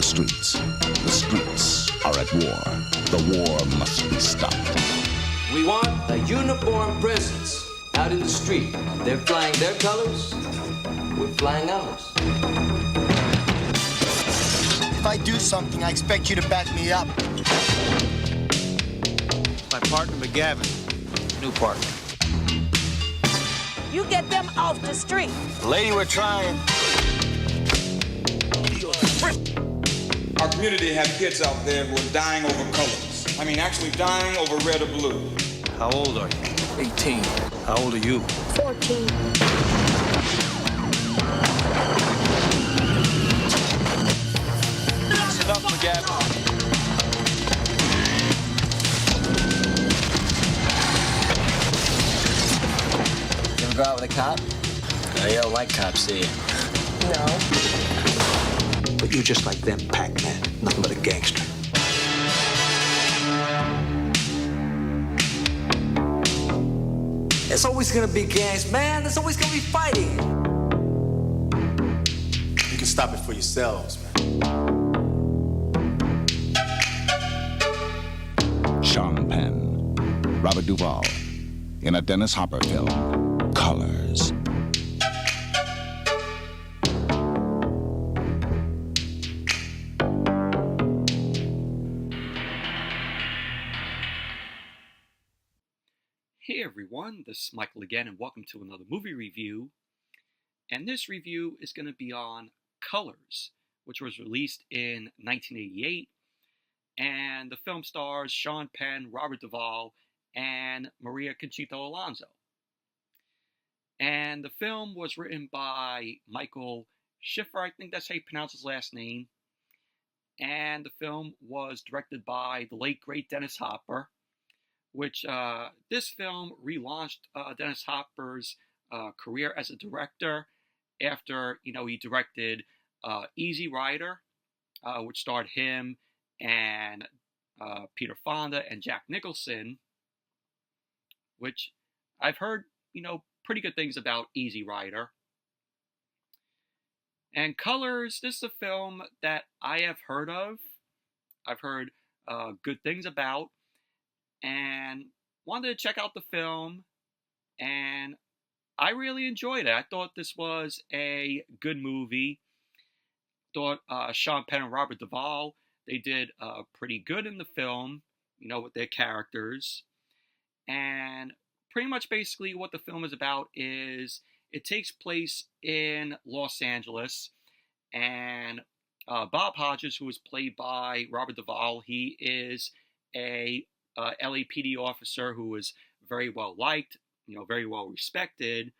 streets. The streets are at war. The war must be stopped. We want a uniformed presence out in the street. They're flying their colors, we're flying ours. If I do something, I expect you to back me up. My partner, McGavin. New partner. You get them off the street. Lady, we're trying. Our community have kids out there who are dying over colors. I mean, actually dying over red or blue. How old are you? 18. How old are you? 14. Listen up, McGavin. You ever go out with a cop? You don't like cops, do you? No. But you're just like them, Pac-Man. Nothing but a gangster. There's always gonna be gangs, man. There's always gonna be fighting. You can stop it for yourselves, man. Sean Penn, Robert Duvall, in a Dennis Hopper film, Colors. Hey everyone, this is Michael again, and welcome to another movie review. And this review is going to be on Colors, which was released in 1988. And the film stars Sean Penn, Robert Duvall, and Maria Conchita Alonso. And the film was written by Michael Schiffer, I think that's how you pronounce his last name. And the film was directed by the late, great Dennis Hopper, which this film relaunched Dennis Hopper's career as a director after, he directed Easy Rider, which starred him and Peter Fonda and Jack Nicholson, which I've heard, pretty good things about Easy Rider. And Colors, this is a film that I have heard of. I've heard good things about, and wanted to check out the film, and I really enjoyed it. I thought this was a good movie. Thought Sean Penn and Robert Duvall, they did pretty good in the film, with their characters. And pretty much basically what the film is about is it takes place in Los Angeles, and Bob Hodges, who is played by Robert Duvall, he is a LAPD officer who is very well liked, very well respected,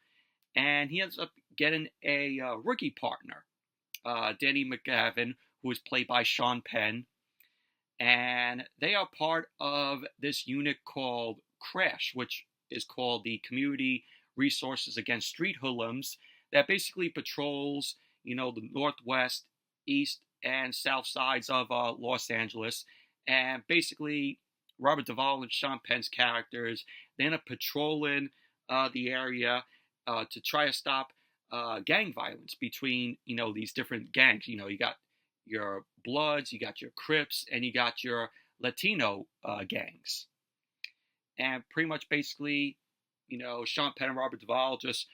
and he ends up getting a rookie partner, Danny McGavin, who is played by Sean Penn, and they are part of this unit called C.R.A.S.H, which is called the Community Resources Against Street Hoodlums, that basically patrols, the northwest, east, and south sides of Los Angeles, and basically Robert Duvall and Sean Penn's characters, they end up patrolling the area to try to stop gang violence between, these different gangs. You got your Bloods, you got your Crips, and you got your Latino gangs. And pretty much basically, Sean Penn and Robert Duvall just,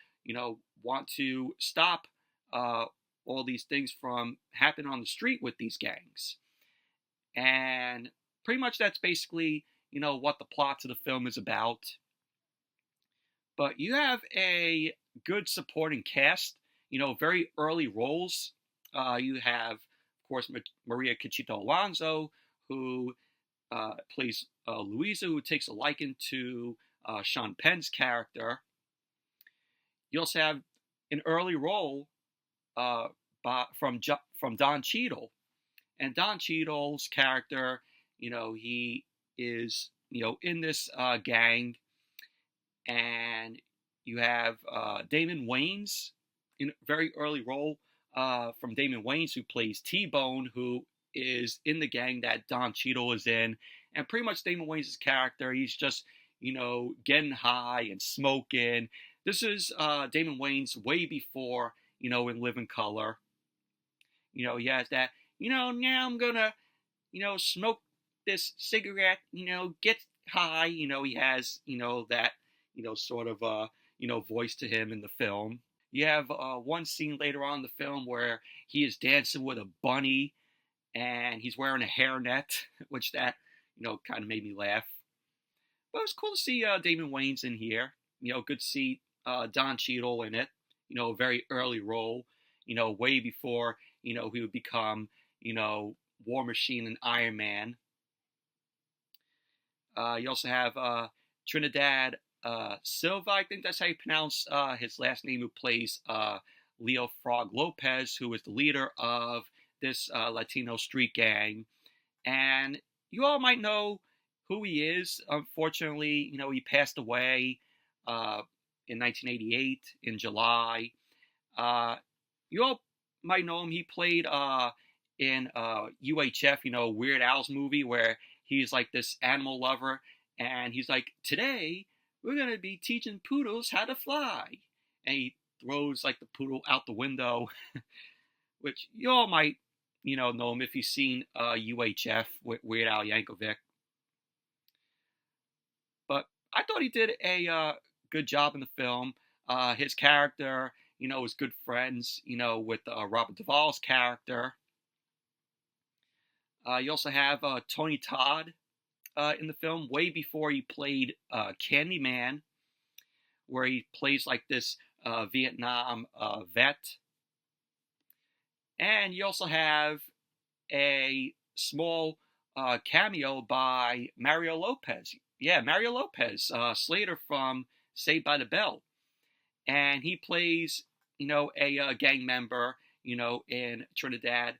want to stop all these things from happening on the street with these gangs. And pretty much that's basically, what the plot of the film is about. But you have a good supporting cast, very early roles. You have, of course, Maria Conchita Alonso, who plays Louisa, who takes a liking to Sean Penn's character. You also have an early role from Don Cheadle. And Don Cheadle's character, he is, in this gang. And you have Damon Wayans in a very early role from Damon Wayans, who plays T-Bone, who is in the gang that Don Cheadle is in. And pretty much Damon Wayans' character, he's just, getting high and smoking. This is Damon Wayans way before, in Living Color. He has that, now I'm gonna, smoke this cigarette, get high. He has, that, sort of, voice to him in the film. You have one scene later on in the film where he is dancing with a bunny and he's wearing a hairnet, which that, kind of made me laugh. But it was cool to see Damon Wayans in here. Good to see Don Cheadle in it. A very early role, way before, he would become, War Machine and Iron Man. You also have Trinidad Silva, I think that's how you pronounce his last name, who plays Leo Frog Lopez, who is the leader of this Latino street gang. And you all might know who he is. Unfortunately, he passed away in 1988 in July. You all might know him. He played in UHF, Weird Al's movie, where he's like this animal lover, and he's like, today we're going to be teaching poodles how to fly. And he throws like the poodle out the window, which you all might, know him if you've seen UHF with Weird Al Yankovic. But I thought he did a good job in the film. His character, was good friends, with Robert Duvall's character. You also have Tony Todd in the film, way before he played Candyman, where he plays like this Vietnam vet. And you also have a small cameo by Mario Lopez. Yeah, Mario Lopez, Slater from Saved by the Bell. And he plays, a gang member, in Trinidad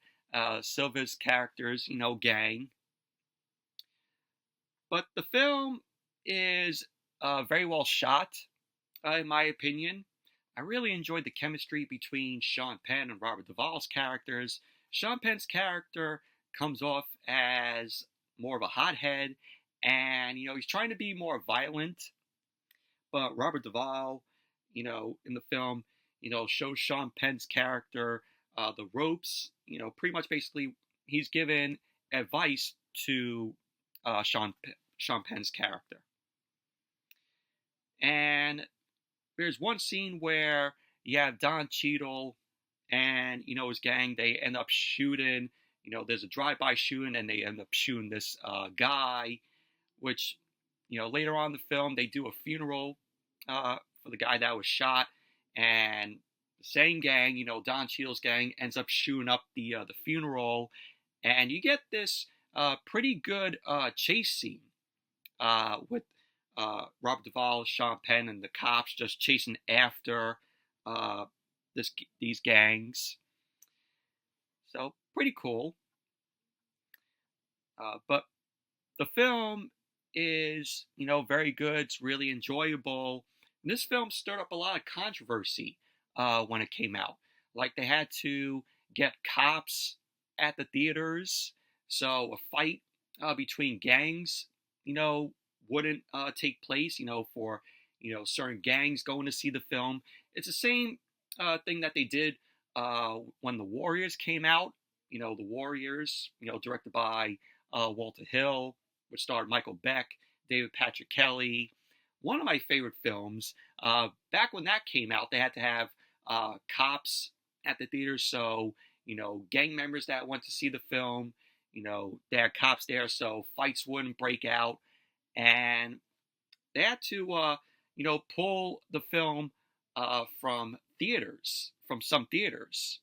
Silva's character's, gang. But the film is very well shot, in my opinion. I really enjoyed the chemistry between Sean Penn and Robert Duvall's characters. Sean Penn's character comes off as more of a hothead, and, he's trying to be more violent. But Robert Duvall, in the film, shows Sean Penn's character the ropes. Pretty much basically he's given advice to Sean Penn's character. And there's one scene where you have Don Cheadle and, his gang, they end up shooting, there's a drive-by shooting, and they end up shooting this guy, which, later on in the film, they do a funeral for the guy that was shot, and the same gang, Don Cheadle's gang, ends up shooting up the funeral, and you get this pretty good chase scene with Robert Duvall, Sean Penn, and the cops just chasing after these gangs. So pretty cool. But the film is, very good. It's really enjoyable. And this film stirred up a lot of controversy when it came out. Like, they had to get cops at the theaters, so a fight between gangs, wouldn't take place, for, certain gangs going to see the film. It's the same thing that they did when The Warriors came out. The Warriors, directed by Walter Hill, which starred Michael Beck, David Patrick Kelly. One of my favorite films. Back when that came out, they had to have cops at the theater, so, gang members that went to see the film, they had cops there so fights wouldn't break out. And they had to, pull the film from some theaters,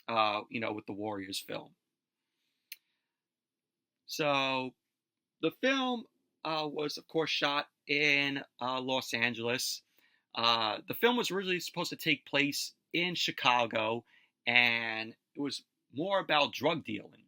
with the Warriors film. So the film was, of course, shot in Los Angeles. The film was originally supposed to take place in Chicago, and it was more about drug dealing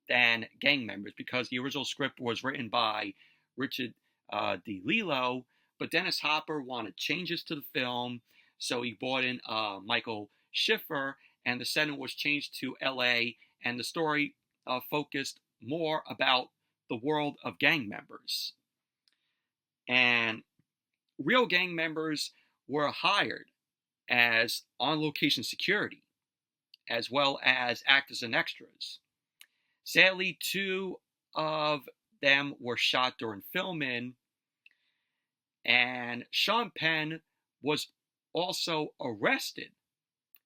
than gang members, because the original script was written by Richard DeLillo, but Dennis Hopper wanted changes to the film, so he brought in Michael Schiffer, and the setting was changed to LA, and the story focused more about the world of gang members. And real gang members were hired as on-location security, as well as actors and extras. Sadly, 2 of them were shot during filming, and Sean Penn was also arrested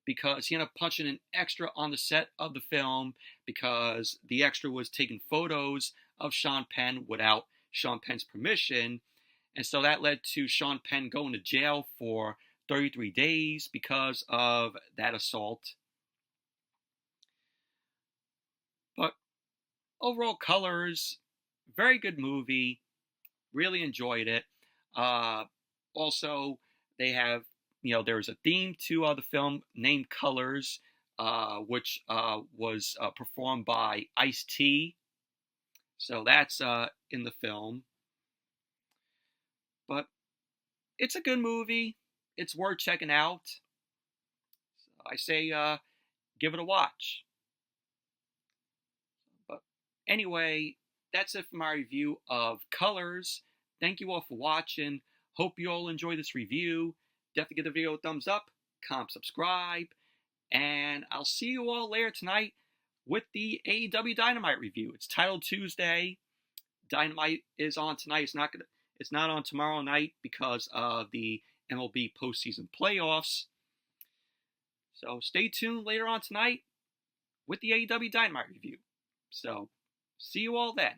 because he ended up punching an extra on the set of the film because the extra was taking photos of Sean Penn without Sean Penn's permission. And so that led to Sean Penn going to jail for 33 days because of that assault. But overall, Colors, very good movie. Really enjoyed it. Also, they have, there's a theme to the film named Colors, which was performed by Ice-T. So that's in the film. But it's a good movie. It's worth checking out. So I say give it a watch. But anyway, that's it for my review of Colors. Thank you all for watching. Hope you all enjoy this review. Definitely give the video a thumbs up, comment, subscribe, and I'll see you all later tonight with the AEW Dynamite review. It's Title Tuesday. Dynamite is on tonight. It's not on tomorrow night because of the MLB postseason playoffs. So stay tuned later on tonight with the AEW Dynamite review. So see you all then.